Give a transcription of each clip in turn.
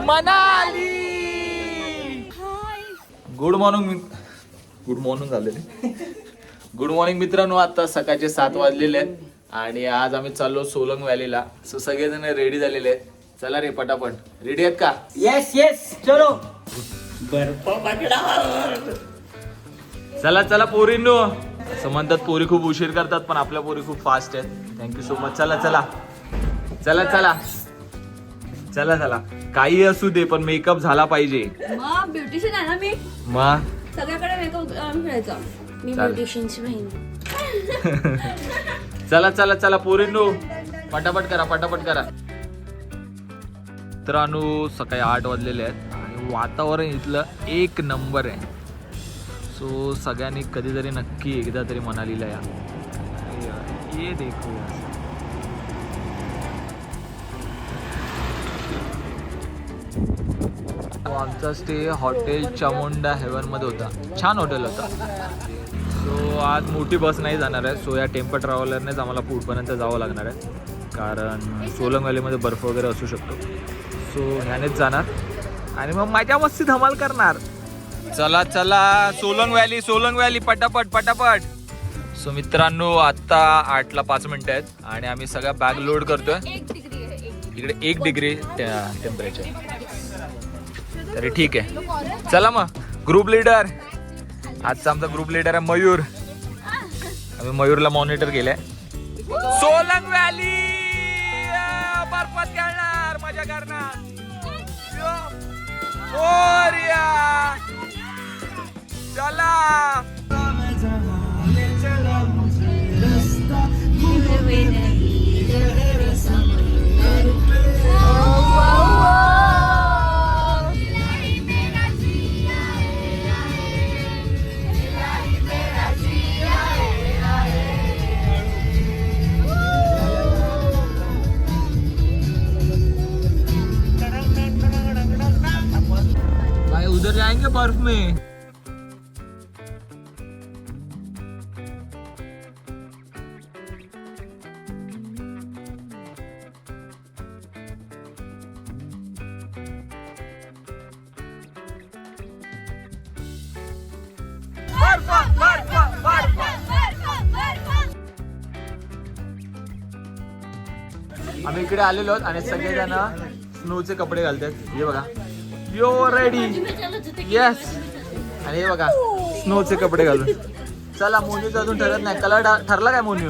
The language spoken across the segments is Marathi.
मनाली. गुड मॉर्निंग झालेले. गुड मॉर्निंग मित्रांनो. आता सकाळचे 7 वाजलेले आहेत आणि आज आम्ही चाललो सोलंग व्हॅलीला. सो सगळेजण रेडी झालेले आहेत. चला रे पटापट. रेडी आहेत का? येस येस चलो. बर्फ पकडा. चला चला पोरींनो. असं म्हणतात पोरी खूप उशीर करतात पण आपल्या पोरी खूप फास्ट आहेत. Thank you so much. चला चला चला चला चला चला. काही असू दे पण मेकअप झाला पाहिजे. मग ब्युटिशियन आहे ना मी. मग सगळ्याकडे मेकअप करायचा. मी ब्युटिशियनची बहीण. चला चला चला पोरींनो पटापट करा पटापट करा. मित्रांनो सकाळी 8 वाजलेले आहेत आणि वातावरण इथलं एक नंबर आहे. सो सगळ्यांनी कधीतरी नक्की एकदा तरी मनालीला या. ये देखो आमचा स्टे हॉटेल चामुंडा हेवन मध्ये होता. छान हॉटेल होता. सो आज मोठी बस नाही जाणार आहे. सो या टेम्पो ट्रॅव्हलरनेच आम्हाला पुढपर्यंत जावं लागणार आहे कारण सोलंग व्हॅलीमध्ये बर्फ वगैरे असू शकतो. सो ह्यानेच जाणार आणि मग माझ्या मस्ती धमाल करणार. चला चला सोलंग व्हॅली पटापट पटापट. सो मित्रांनो आता 8ला 5 मिनिटं आहेत आणि आम्ही सगळ्या बॅग लोड करतोय. इकडे 1 डिग्री टेम्परेचर तरी ठीक आहे. चला मग ग्रुप लीडर. आजचा आमचा ग्रुप लीडर आहे मयूर. आम्ही मयूरला मॉनिटर केलंय. सोलंग व्हॅली बर्फात खेळणार मजा करणार. चला भाई उधर जाएंगे बर्फ में. आम्ही इकडे आलेलो आहोत आणि सगळेजण स्नोचे कपडे घालतात. हे बघा यो रेडी. येस. आणि हे बघा स्नोचे कपडे घालून. चला मोन्यूचं अजून ठरत नाही. कलर ठरला काय मोन्यू?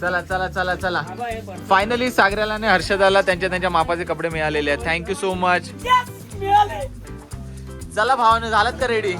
चला चला चला चला. फायनली सागऱ्याला आणि हर्षदाला त्यांच्या मापाचे कपडे मिळालेले आहेत. Thank you so much. चला भावाने झालात का रेडी?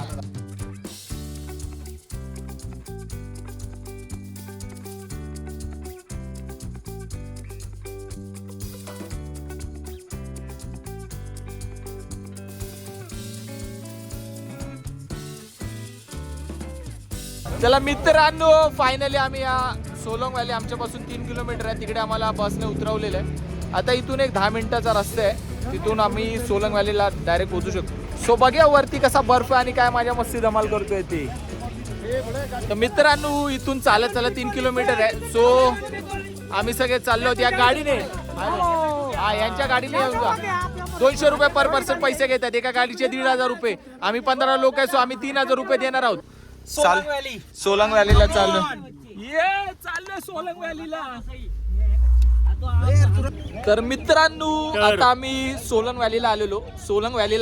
चला मित्रांनो फायनली आम्ही या सोलंग व्हॅली आमच्यापासून 3 किलोमीटर आहे तिकडे आम्हाला बसने उतरवलेलं आहे. आता इथून एक 10 मिनिटाचा रस्ता आहे. तिथून आम्ही सोलंग व्हॅलीला डायरेक्ट पोहोचू शकतो. सो बघूया वरती कसा बर्फ आणि काय माझ्या मस्ती धमाल करतोय ते. तर मित्रांनो इथून चालत 3 किलोमीटर आहे. सो आम्ही सगळे चाललो आहोत या गाडीने. हा यांच्या गाडीने येऊन जा. 200 रुपये पर पर्सन पैसे घेतात. एका गाडीचे 1,500 रुपये. आम्ही 15 लोक आहे. सो आम्ही 3,000 रुपये देणार आहोत. सोलंग व्हॅलीला चाललो. चाललो सोलंग व्हॅलीला. तर मित्रांनो आता आम्ही सोलंग व्हॅलीला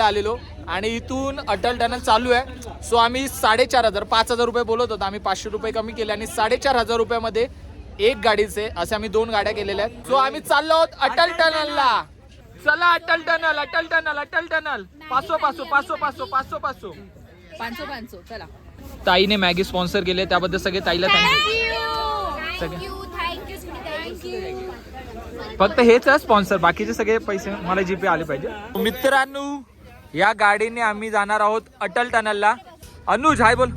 आलेलो आणि इथून अटल टनल चालू आहे. सो आम्ही 4,500 5,000 रुपये बोलत होतो. आम्ही 500 रुपये कमी केले आणि 4,500 रुपयामध्ये एक गाडीचे असे आम्ही 2 गाड्या केलेल्या आहेत. सो आम्ही चाललो आहोत अटल टनलला. चला अटल टनल. 500 चला. ताईने मॅगी स्पॉन्सर केले त्याबद्दल सगळे ताईला थँक्यू. फक्त हेच स्पॉन्सर बाकीचे सगळे पैसे मला जीपे आले पाहिजे. मित्रांनो या गाडीने आम्ही जाणार आहोत अटल टनलला. अनुज हाय बोल.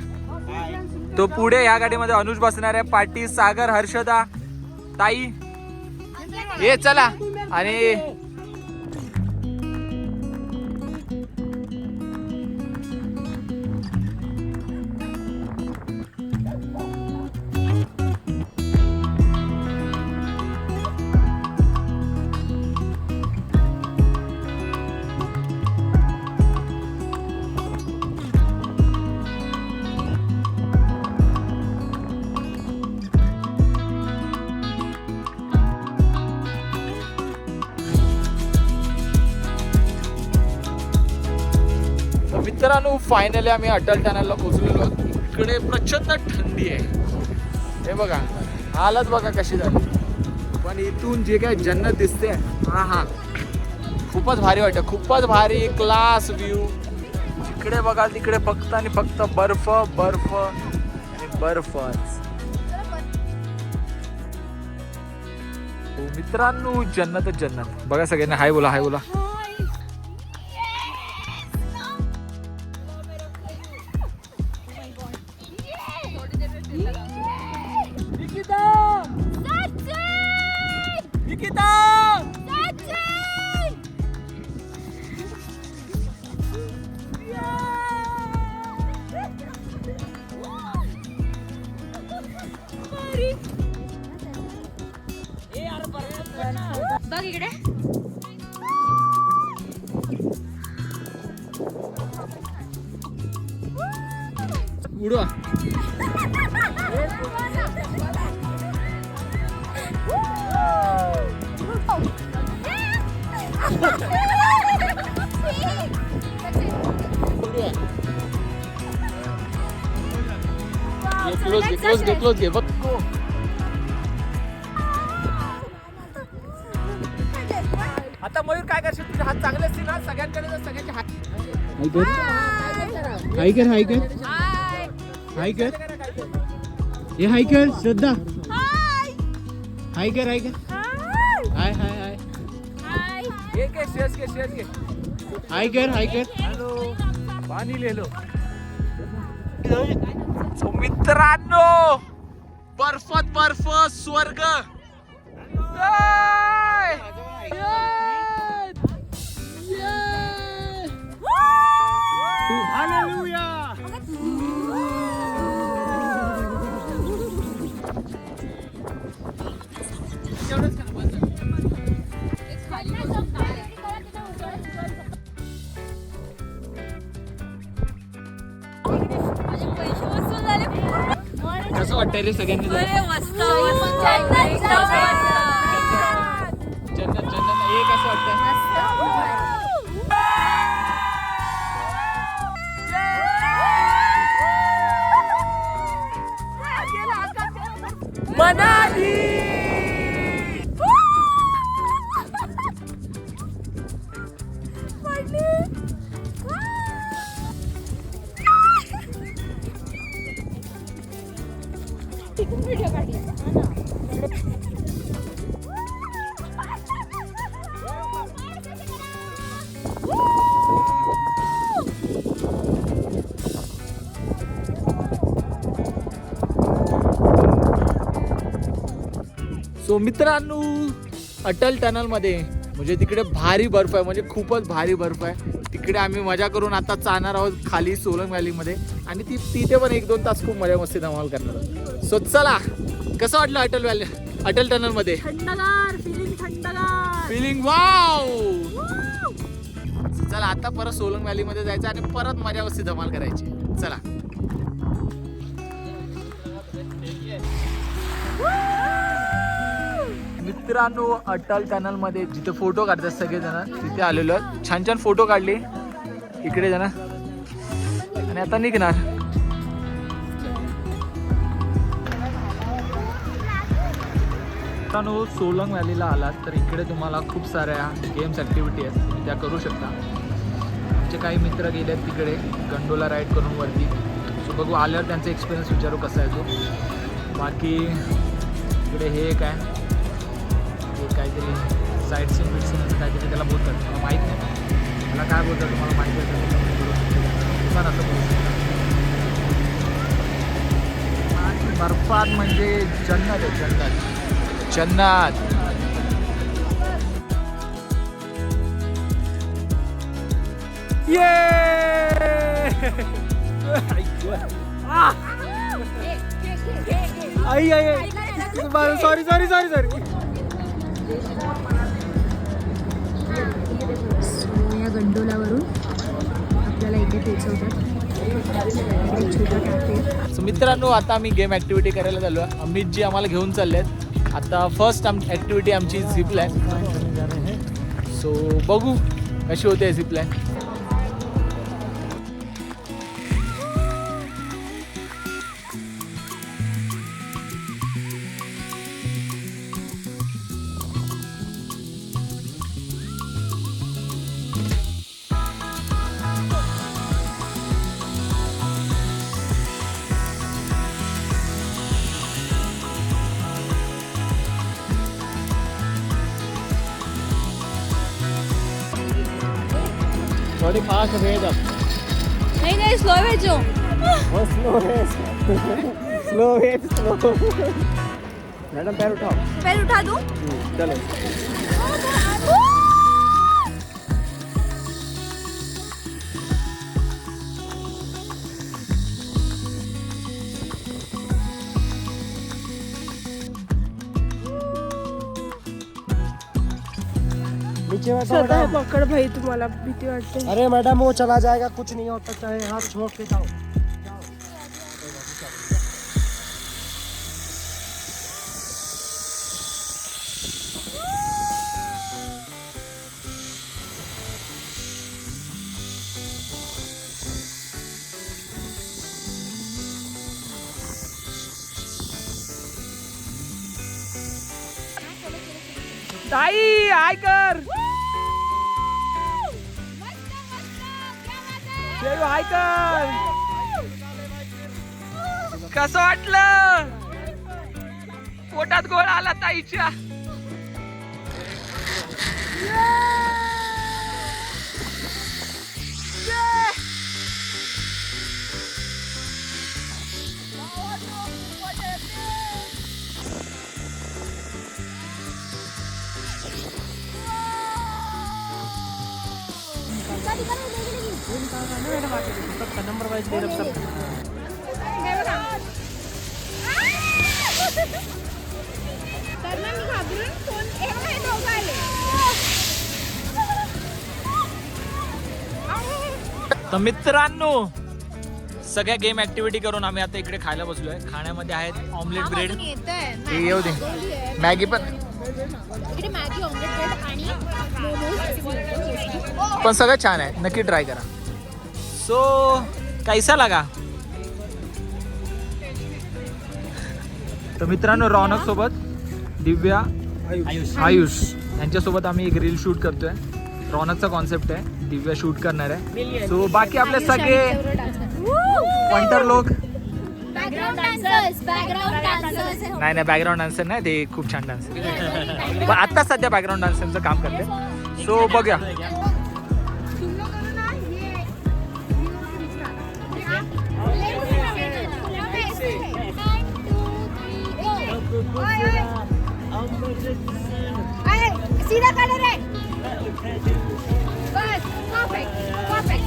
तो पुढे या गाडीमध्ये अनुज बसणार आहे. पाटी सागर हर्षदा ताई ये चला. आणि फायनली आम्ही अटल टनलला पोहोचलेलो. इकडे प्रचंड थंडी आहे. हे बघा हालत बघा कशी झाली. पण इथून जे काय जन्नत दिसते हा खूपच भारी वाटतं. खूपच भारी क्लास व्ह्यू. इकडे बघा तिकडे फक्त आणि फक्त बर्फ बर्फ आणि बर्फच. मित्रांनो जन्नतच जन्नत. बघा सगळ्यांना हाय बोला हाय बोला. बघ इकडे उडवा. क्लोज घे बघ. आता मयूर काय करशील? तुझे हात चांगले असतील ना सगळ्यांकडे. सगळ्यांचे हात हाय कर हाय कर हाय कर. हे हाय कर श्रद्धा. हाय कर हाय कर. हाय हाय हाय हाय कर हाय कर. हॅलो पाणी लिहिलो. मित्रांनो बर्फात बर्फ स्वर्ग. कसं वाटतंय रे सगळ्यांनी? जन्नत जन्नत हे कसं वाटतंय? मनाली सो मित्रांनो अटल टनल मध्ये म्हणजे तिकडे भारी बर्फ आहे. म्हणजे खूपच भारी बर्फ आहे. तिकडे आम्ही मजा करून आता जाणार आहोत खाली सोलंग व्हॅली मध्ये. आणि तिथे पण 1-2 तास खूप मजा मस्ती धमाल करणार. सो चला कसं वाटलं अटल टनल मध्ये? थंडगार फिलिंग वाव. चला आता परत सोलंग व्हॅली मध्ये जायचं आणि परत मजा मस्ती धमाल करायची. चला मित्रांनो अटल टनल मध्ये जिथे फोटो काढतात सगळेजण तिथे आलेलो. छान छान फोटो काढले इकडे जण आणि आता निघणार. मित्रांनो सोलंग व्हॅलीला आलात तर इकडे तुम्हाला खूप साऱ्या गेम्स ॲक्टिव्हिटी आहेत तुम्ही त्या करू शकता. आमचे काही मित्र गेले आहेत तिकडे गंडोला राईड करून वरती. सो बघू आल्यावर त्यांचा एक्सपिरियन्स विचारू कसा आहे तो. बाकी इकडे हे काय काहीतरी साईड सीन बिटसीन असं काहीतरी त्याला बोलतात. मला माहीत नाही त्याला काय बोलतात. तुम्हाला माहिती असेल पण असं बोलू शकता. आणि बर्फात म्हणजे जन्नत आहे जन्नत जन्नत. सॉरी या गंडोलावरून आपल्याला इथे पोहोचवतात. सो मित्रांनो आता आम्ही गेम ॲक्टिव्हिटी करायला चाललो आहे. अमितजी आम्हाला घेऊन चालले आहेत. आता फर्स्ट ॲक्टिव्हिटी आमची झिप लाईन. सो बघू कशी होते झिप लाईन. थोड़ी फास्ट भेज अब नहीं नहीं स्लो भेजो वो स्लो है स्लो है स्लो मैडम पैर उठाओ पैर उठा दूं चलो नीचे बैठो मैडम पकड़ भाई तुम्हाला भीती वाटते अरे मैडम वो चला जाएगा कुछ नहीं होता चाहे हाथ छोड़ के जाओ ताई हाय कर हाय कर कसं वाटलं पोटात गोळ आला ताईच्या नंबर वाइज दे रहा सब तर मित्रांनो सगळ्या गेम ऍक्टिव्हिटी करून आम्ही आता इकडे खायला बसलोय खाण्यामध्ये आहेत ऑमलेट ब्रेड हे येऊ दे मॅगी पण मॅगी ऑमलेट ब्रेड आणि मोमोज पण सगळं छान आहे नक्की ट्राय करा सो कैसा लगा तर मित्रांनो रौनक सोबत दिव्या आयुष यांच्यासोबत आम्ही एक रील शूट करतोय रौनकचा कॉन्सेप्ट आहे दिव्या शूट करणार आहे सो बाकी आपले सगळे वंटर लोक बॅकग्राऊंड डान्सर्स नाही बॅकग्राऊंड डान्सर नाही ते खूप छान डान्स पण आता सध्या बॅकग्राऊंड डान्सरचं काम करते सो बघूया सीधा कलर है बस परफेक्ट परफेक्ट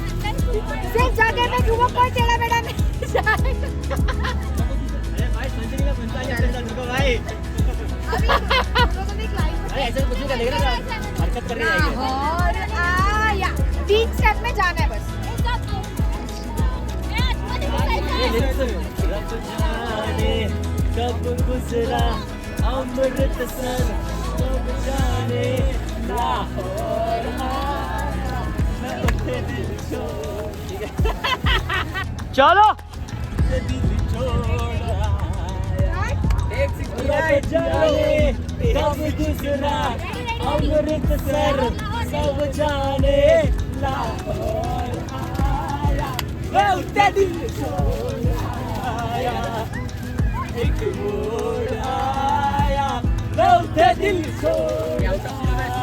सिर्फ जगह पे घूमो कोई टेढ़ा मेढ़ा नहीं जाए अभी ऐसे कुछ नहीं लगेगा हरकत कर रही है और या 3 स्टेप में जाना है बस कब गुजरा अमृतसर कब जाने लाहौर चलो कब गुजरा अमृतसर सब जाने लाहौर आया दिल छोड़ाया एक मोड़ आया लौटे दिल छोड़ाया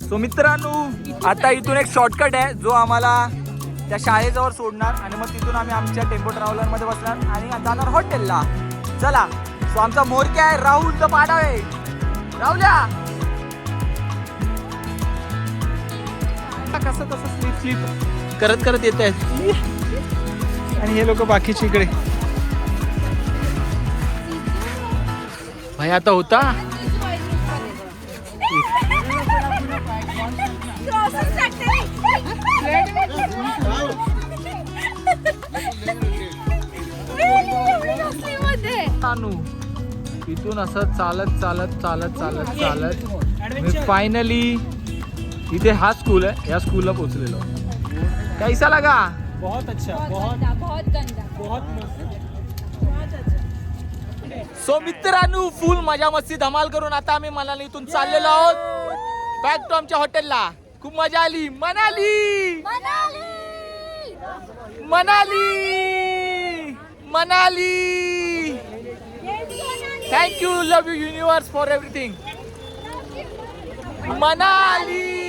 सो मित्रांनो आता इथून एक शॉर्टकट आहे जो आम्हाला त्या शाळेजवळ सोडणार आणि मग तिथून आम्ही आमच्या टेम्पो ट्रॅव्हलर मध्ये बसणार आणि जाणार हॉटेलला चला सो आमचा मोरक्या आहे राहुलचं पाडावे राहुल्या कसं कसं स्लिप स्लिप करत करत येत आहेत आणि हे लोक बाकीचे इकडे भाई आता होता इथून असं चालत चालत चालत चालत चालत मी फायनली इथे हा स्कूल आहे या स्कूलला पोहोचलेलो कैसा लगा बहुत अच्छा बहुत गंदा बहुत मस्त सो मित्रांनो फुल मजा मस्ती धमाल करून आता आम्ही मनाली इथून चाललेलो आहोत बॅक टू आमच्या हॉटेलला खूप मजा आली Manali Manali Manali thank you love you universe for everything Manali